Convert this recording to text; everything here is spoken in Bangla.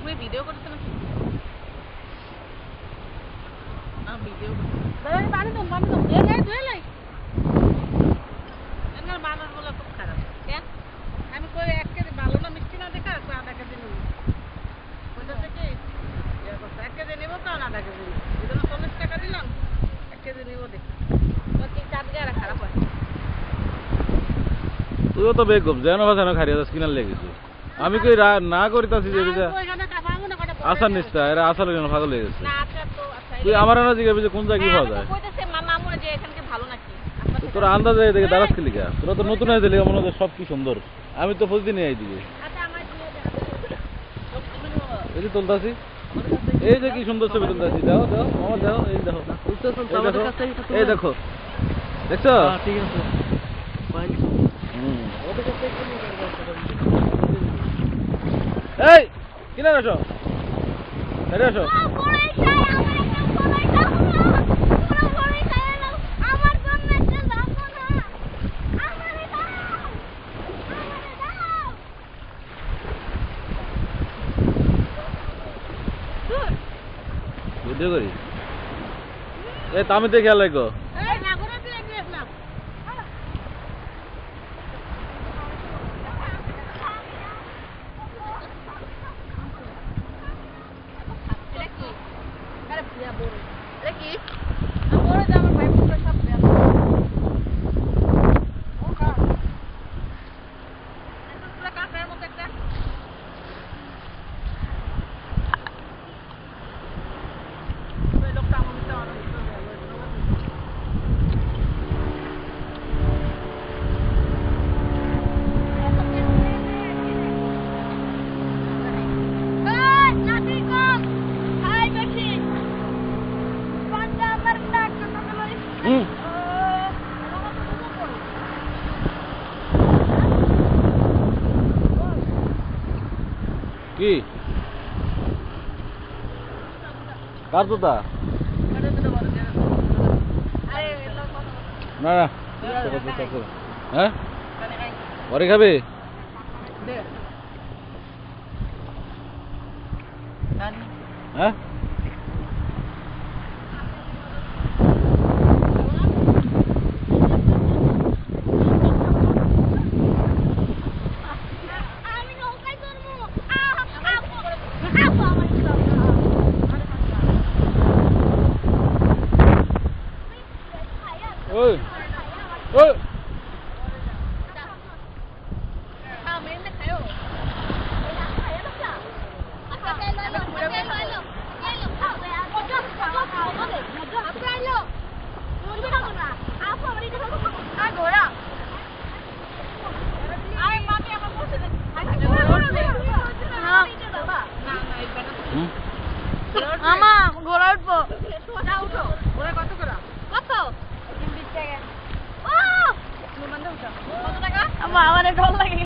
তুমি ভিডিও করছো নাকি? ভিডিও পানি তো এনার বানার বলে খুব খারাপ। কেন? আমি কই 1 কেজি ভালো না মিষ্টি না দেখা আধা কেজি নেব। ওইটা থেকে 1 কেজি নেব তো আধা কেজি নেব। এজন্য 40 টাকা দিলাম 1 কেজি নেব দেখি। তো কি চাঁদগাড়া খারাপ হয়? তুইও তো বেগম যেন ভাষা খারিয়া দাস কিনার লেগেছে। আমি কই না করিতাছি যে আসার নিষ্ঠা এরা আসলে কেন পাগল হয়ে গেছে। না আচ্ছা তো আচ্ছা তুই আমার না জিজ্ঞাসা যে কোন জায়গায় কি পাওয়া যায়। কইতেছে মামুরে যে এখানকে ভালো নাকি? তোর আন্দাজে দেখে দাঁড়াস কি লিখা তোরা তো নতুন হয়েছে লিখা মনে হয় সব কি সুন্দর। আমি তো প্রতিদিনই এই দিকে আচ্ছা আমার এই যে তুলতাছি এই যে কি সুন্দর ছবি তুলতাছি দাও দাও আমার দাও এই দেখো এই দেখো দেখছো ঠিক আছে এই কিনা আসো এরে আসো ভিডিও করি এ তামিতে খেয়াল রাখো কি কার জুতা না না হ্যাঁ পরে খাবে হ্যাঁ ôi ôi মামা ঘোড়া উঠবো ওরা কত করে? কত 20 টাকা। ও কত টাকা? আমার ডর লাগে।